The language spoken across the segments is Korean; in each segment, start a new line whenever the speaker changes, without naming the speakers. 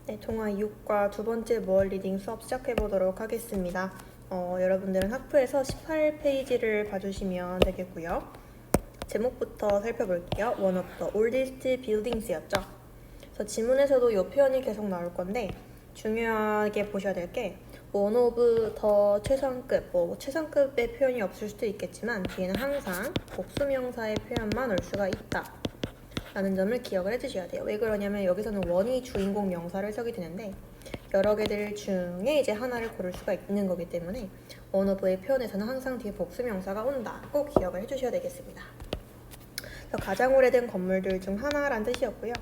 네, 동화 6과 두 번째 무얼 리딩 수업 시작해 보도록 하겠습니다. 여러분들은 학부에서 18페이지를 봐주시면 되겠고요. 제목부터 살펴볼게요. One of the oldest buildings였죠. 그래서 지문에서도 이 표현이 계속 나올 건데 중요하게 보셔야 될 게 one of the 최상급, 최상급의 표현이 없을 수도 있겠지만 뒤에는 항상 복수명사의 표현만 올 수가 있다 라는 점을 기억을 해주셔야 돼요. 왜 그러냐면 여기서는 원이 주인공 명사를 써게 되는데 여러 개들 중에 이제 하나를 고를 수가 있는 거기 때문에 one of의 표현에서는 항상 뒤에 복수명사가 온다. 꼭 기억을 해주셔야 되겠습니다. 가장 오래된 건물들 중 하나란 뜻이었고요.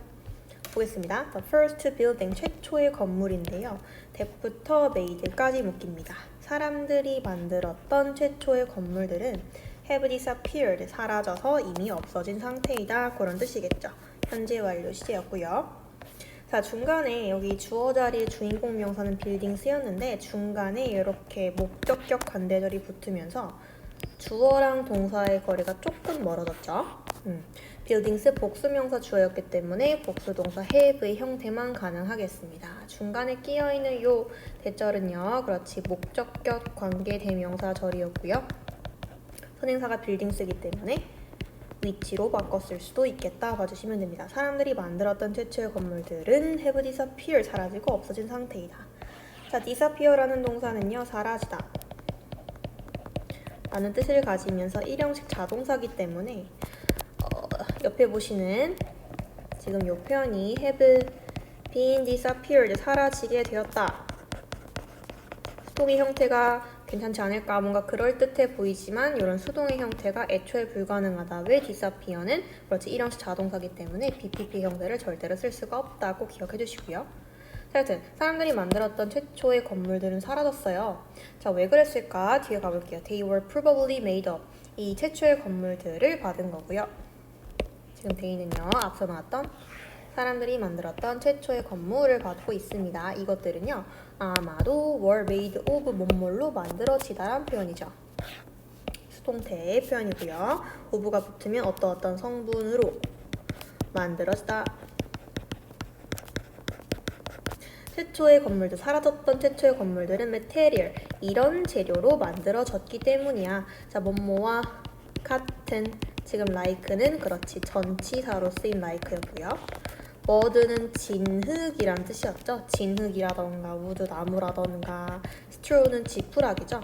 보겠습니다. The first building, 최초의 건물인데요. that부터 made까지 묶입니다. 사람들이 만들었던 최초의 건물들은 have disappeared, 사라져서 이미 없어진 상태이다. 그런 뜻이겠죠. 현재 완료 시제였고요. 자, 중간에 여기 주어 자리의 주인공 명사는 buildings였는데 중간에 이렇게 목적격 관대절이 붙으면서 주어랑 동사의 거리가 조금 멀어졌죠. buildings 복수명사 주어였기 때문에 복수동사 have의 형태만 가능하겠습니다. 중간에 끼어있는 요 대절은요. 그렇지 목적격 관계대명사 절이었고요. 선행사가 buildings이기 때문에 위치로 바꿨을 수도 있겠다 봐주시면 됩니다. 사람들이 만들었던 최초의 건물들은 have disappeared, 사라지고 없어진 상태이다. 자, disappear라는 동사는요. 사라지다 라는 뜻을 가지면서 일형식 자동사기 때문에 옆에 보시는 지금 이 표현이 have been disappeared, 사라지게 되었다. 수동의 형태가 괜찮지 않을까? 뭔가 그럴듯해 보이지만 이런 수동의 형태가 애초에 불가능하다. 왜 disappear는? 그렇지, 일형식 자동사기 때문에 BPP 형태를 절대로 쓸 수가 없다고 기억해 주시고요. 하여튼 사람들이 만들었던 최초의 건물들은 사라졌어요. 자, 왜 그랬을까? 뒤에 가볼게요. They were probably made up. 이 최초의 건물들을 받은 거고요. 지금 they는요. 앞서 나왔던 사람들이 만들었던 최초의 건물을 받고 있습니다. 이것들은요. 아마도 were made of 뭐뭐로 만들어지다란 표현이죠. 수동태의 표현이고요. of가 붙으면 어떤 성분으로 만들어지다. 최초의 건물들, 사라졌던 최초의 건물들은 material, 이런 재료로 만들어졌기 때문이야. 자, 뭐뭐와 같은, 지금 like는 그렇지 전치사로 쓰인 like였고요. mud는 진흙이란 뜻이었죠. 진흙이라던가 wood, 나무라던가 straw는 지푸라기죠.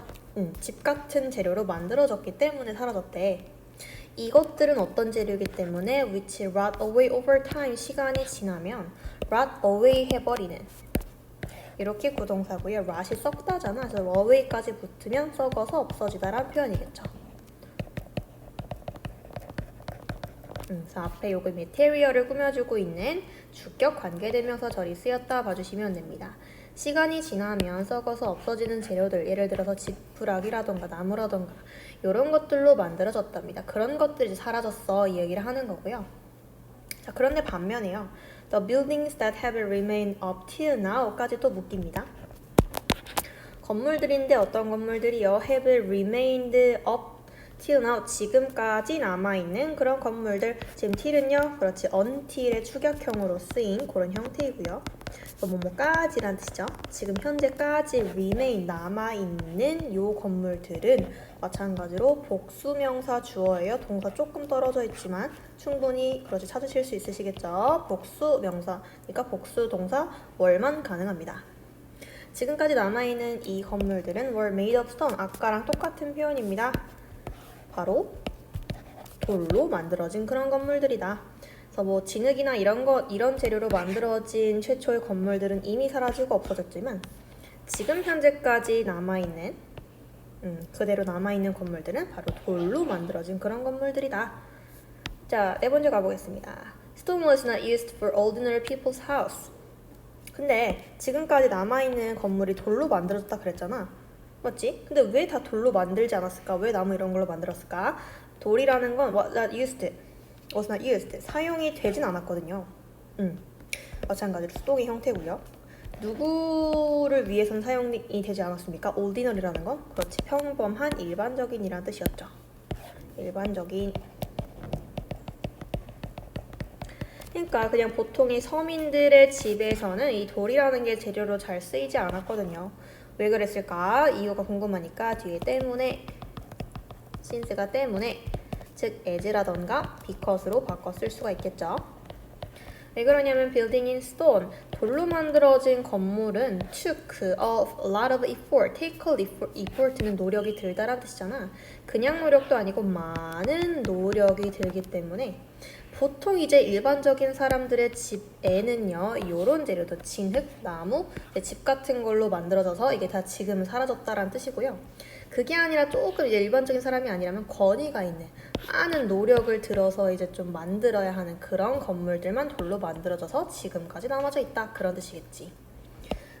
집 같은 재료로 만들어졌기 때문에 사라졌대. 이것들은 어떤 재료이기 때문에 which rot away over time, 시간이 지나면 rot away 해버리는, 이렇게 구동사고요. rot이 썩다잖아. 그래서 away까지 붙으면 썩어서 없어지다란 표현이겠죠. 그래서 앞에 요거 material을 꾸며주고 있는 주격 관계대명사 절이 쓰였다 봐주시면 됩니다. 시간이 지나면 썩어서 없어지는 재료들, 예를 들어서 지푸라기라던가 나무라던가 이런 것들로 만들어졌답니다. 그런 것들이 사라졌어, 이 얘기를 하는 거고요. 자, 그런데 반면에요. The buildings that have remained up till now까지 또 묶입니다. 건물들인데 어떤 건물들이요? have remained up till now, 지금까지 남아있는 그런 건물들. 지금 till은요, 그렇지 until의 추격형으로 쓰인 그런 형태이고요. 뭐뭐까지란 뜻이죠. 지금 현재까지 remain, 남아있는 요 건물들은 마찬가지로 복수명사 주어예요. 동사 조금 떨어져 있지만 충분히 그렇지 찾으실 수 있으시겠죠. 복수명사, 그러니까 복수동사 were만 가능합니다. 지금까지 남아있는 이 건물들은 were made of stone, 아까랑 똑같은 표현입니다. 바로 돌로 만들어진 그런 건물들이다. 그래서 뭐 진흙이나 이런 재료로 만들어진 최초의 건물들은 이미 사라지고 없어졌지만 지금 현재까지 남아있는 그대로 남아있는 건물들은 바로 돌로 만들어진 그런 건물들이다. 자, 네 번째 가보겠습니다. Stone was not used for ordinary people's house. 근데 지금까지 남아있는 건물이 돌로 만들어졌다 그랬잖아. 맞지? 근데 왜 다 돌로 만들지 않았을까? 왜 나무 이런 걸로 만들었을까? 돌이라는 건 was not used, 사용이 되진 않았거든요. 마찬가지로 수동의 형태고요. 누구를 위해서는 사용이 되지 않았습니까? ordinary라는 건 그렇지 평범한 일반적인이라는 뜻이었죠. 일반적인. 보니까 그냥 보통의 서민들의 집에서는 이 돌이라는 게 재료로 잘 쓰이지 않았거든요. 왜 그랬을까? 이유가 궁금하니까 뒤에 때문에, since가 때문에, 즉 as라던가 because로 바꿔 쓸 수가 있겠죠. 왜 그러냐면 building in stone, 돌로 만들어진 건물은 took a lot of effort, take a effort는 노력이 들다라는 뜻이잖아. 그냥 노력도 아니고 많은 노력이 들기 때문에 보통 이제 일반적인 사람들의 집에는요, 요런 재료도 진흙, 나무, 집 같은 걸로 만들어져서 이게 다 지금은 사라졌다라는 뜻이고요. 그게 아니라 조금 이제 일반적인 사람이 아니라면 권위가 있는, 많은 노력을 들어서 이제 좀 만들어야 하는 그런 건물들만 돌로 만들어져서 지금까지 남아져 있다, 그런 뜻이겠지.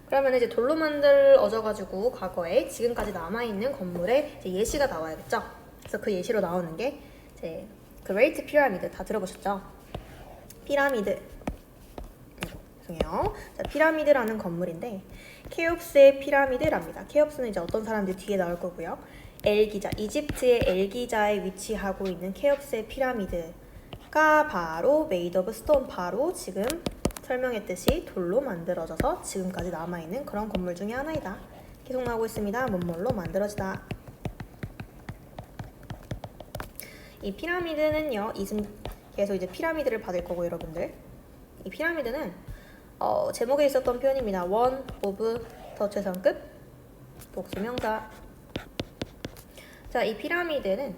그러면 이제 돌로 만들어져가지고 과거에 지금까지 남아있는 건물의 이제 예시가 나와야겠죠. 그래서 그 예시로 나오는 게 이제 그레이트 피라미드, 다 들어보셨죠? 피라미드. 죄송해요. 자, 피라미드라는 건물인데 케옵스의 피라미드랍니다. 케옵스는 이제 어떤 사람들 뒤에 나올 거고요. 엘기자, 이집트의 엘기자에 위치하고 있는 케옵스의 피라미드가 바로 made of stone, 바로 지금 설명했듯이 돌로 만들어져서 지금까지 남아있는 그런 건물 중에 하나이다. 계속 나오고 있습니다. 뭔뭘로 만들어지다. 이 피라미드는요, 계속 이제 피라미드를 받을 거고 여러분들. 이 피라미드는 제목에 있었던 표현입니다. one of 더 최상급 복수명사. 자, 이 피라미드는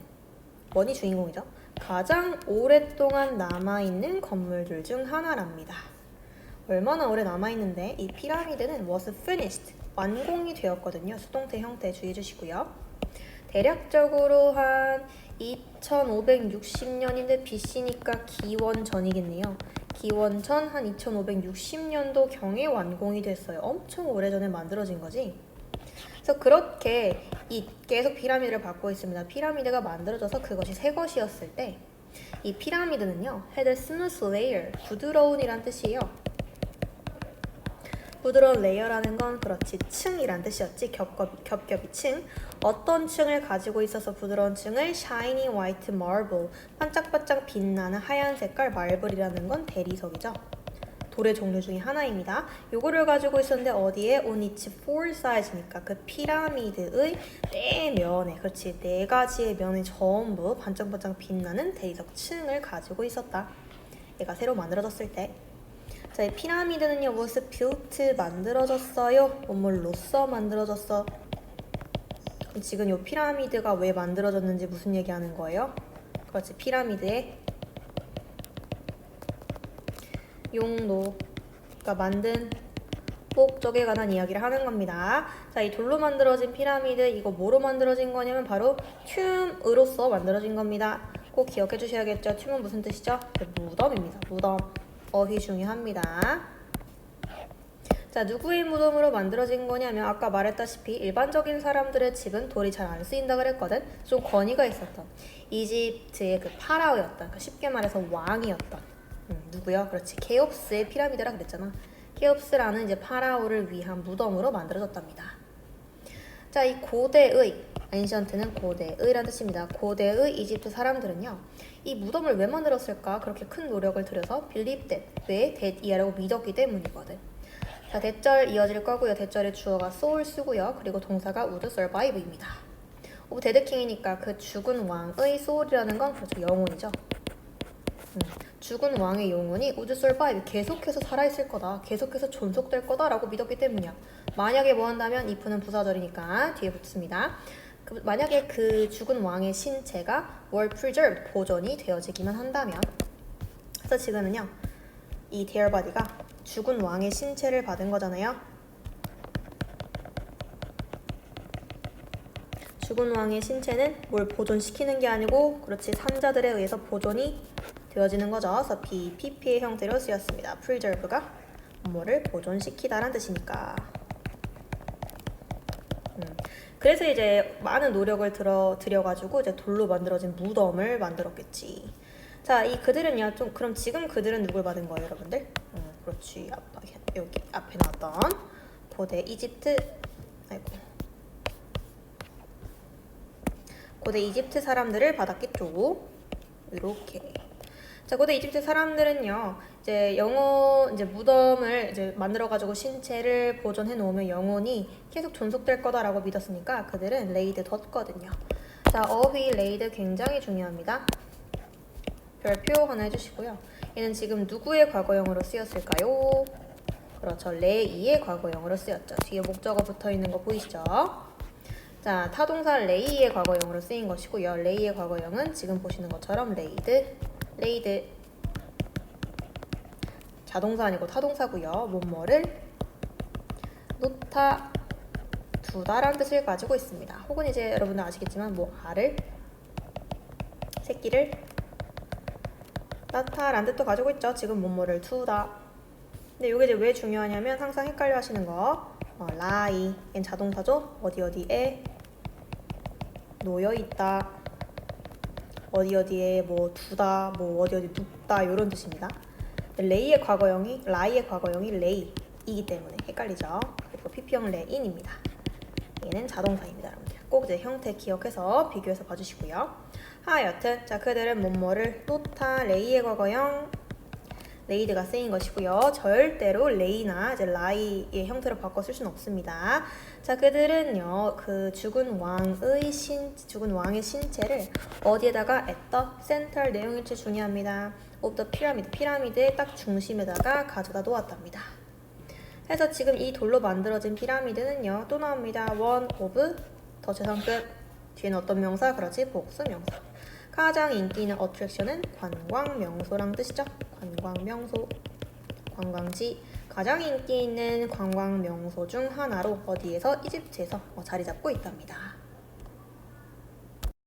원이 주인공이죠. 가장 오랫동안 남아있는 건물들 중 하나랍니다. 얼마나 오래 남아있는데 이 피라미드는 was finished, 완공이 되었거든요. 수동태 형태 주의해 주시고요. 대략적으로 한 2560년인데 BC니까 기원 전이겠네요. 기원 전 한 2560년도 경에 완공이 됐어요. 엄청 오래전에 만들어진 거지. 그래서 그렇게 계속 피라미드를 받고 있습니다. 피라미드가 만들어져서 그것이 새 것이었을 때 이 피라미드는요, had a smooth layer, 부드러운이란 뜻이에요. 부드러운 레이어라는 건 그렇지 층이란 뜻이었지. 겹겹이 층. 어떤 층을 가지고 있어서 부드러운 층을 shiny white marble, 반짝반짝 빛나는 하얀 색깔 말블이라는 건 대리석이죠. 돌의 종류 중에 하나입니다. 요거를 가지고 있었는데 어디에? on its four sides니까 그 피라미드의 네 면에, 그렇지, 네 가지의 면에 전부 반짝반짝 빛나는 대리석 층을 가지고 있었다. 얘가 새로 만들어졌을 때. 자, 이 피라미드는요, was built, 만들어졌어요. 뭐로써 만들어졌어. 그럼 지금 이 피라미드가 왜 만들어졌는지 무슨 얘기하는 거예요? 그렇지, 피라미드의 용도, 그러니까 만든 목적에 관한 이야기를 하는 겁니다. 자, 이 돌로 만들어진 피라미드, 이거 뭐로 만들어진 거냐면 바로 튠으로서 만들어진 겁니다. 꼭 기억해 주셔야겠죠. 튠은 무슨 뜻이죠? 무덤입니다. 무덤. 어휘 중요합니다. 자, 누구의 무덤으로 만들어진 거냐면 아까 말했다시피 일반적인 사람들의 집은 돌이 잘 안 쓰인다 그랬거든. 좀 권위가 있었던 이집트의 그 파라오였던, 그러니까 쉽게 말해서 왕이었던 누구요? 그렇지, 케옵스의 피라미드라 그랬잖아. 케옵스라는 이제 파라오를 위한 무덤으로 만들어졌답니다. 자, 이 고대의, ancient는 고대의라는 뜻입니다. 고대의 이집트 사람들은요, 이 무덤을 왜 만들었을까? 그렇게 큰 노력을 들여서 believed that, 왜? that이라고 믿었기 때문이거든. 자, 대절 이어질 거고요. 대절의 주어가 soul 쓰고요. 그리고 동사가 would survive입니다. 오브 데드 킹이니까 그 죽은 왕의 soul이라는 건 그렇죠, 영혼이죠. 죽은 왕의 영혼이 would survive, 계속해서 살아있을 거다, 계속해서 존속될 거다라고 믿었기 때문이야. 만약에 뭐 한다면 if는 부사절이니까 뒤에 붙습니다. 만약에 그 죽은 왕의 신체가 were preserved, 보존이 되어지기만 한다면. 그래서 지금은요, 이 their body가 죽은 왕의 신체를 받은 거잖아요. 죽은 왕의 신체는 뭘 보존시키는 게 아니고, 그렇지, 산자들에 의해서 보존이 되어지는 거죠. 그래서 PP의 형태로 쓰였습니다. preserve가 뭐를 보존시키다라는 뜻이니까. 그래서 이제 많은 노력을 들여가지고 이제 돌로 만들어진 무덤을 만들었겠지. 자, 이 그들은요, 좀 그럼 지금 그들은 누굴 받은 거예요, 여러분들? 그렇지, 여기 앞에 나왔던 고대 이집트, 고대 이집트 사람들을 받았겠죠. 이렇게. 자, 고대 이집트 사람들은요, 이제 이제 무덤을 이제 만들어가지고 신체를 보존해 놓으면 영혼이 계속 존속될 거다라고 믿었으니까 그들은 레이드 뒀거든요. 자, 어휘 레이드 굉장히 중요합니다. 별표 하나 해주시고요. 얘는 지금 누구의 과거형으로 쓰였을까요? 그렇죠. 레이의 과거형으로 쓰였죠. 뒤에 목적어 붙어 있는 거 보이시죠? 자, 타동사 레이의 과거형으로 쓰인 것이고요. 레이의 과거형은 지금 보시는 것처럼 레이드. 자동사 아니고 타동사고요. 뭐뭐를 놓다, 두다라는 뜻을 가지고 있습니다. 혹은 이제 여러분들 아시겠지만 뭐 알을, 새끼를 낳다라는 뜻도 가지고 있죠. 지금 뭐뭐를 두다. 근데 이게 이제 왜 중요하냐면 항상 헷갈려 하시는 거 lie, 얘는 자동사죠. 어디에 놓여 있다, 어디에 뭐 두다, 뭐 어디 눕다 이런 뜻입니다. 레이의 과거형이 레이이기 때문에 헷갈리죠. 그리고 PP형 레인입니다. 얘는 자동사입니다, 여러분들. 꼭 이제 형태 기억해서 비교해서 봐주시고요. 하여튼 자, 그들은 뭐뭐를 놓다, 레이의 과거형 레이드가 쓰인 것이고요. 절대로 레이나 이제 라이의 형태로 바꿔 쓸 수는 없습니다. 자, 그들은요, 그 죽은 왕의 신체를 어디에다가 at the center, 내용일치 중요합니다. of the pyramid, 피라미드의 딱 중심에다가 가져다 놓았답니다. 그래서 지금 이 돌로 만들어진 피라미드는요, 또 나옵니다. one of, 더 최상급, 뒤에는 어떤 명사? 그렇지, 복수 명사. 가장 인기 있는 어트랙션은 관광 명소랑 뜻이죠. 관광 명소, 관광지. 가장 인기 있는 관광 명소 중 하나로 어디에서? 이집트에서 자리 잡고 있답니다.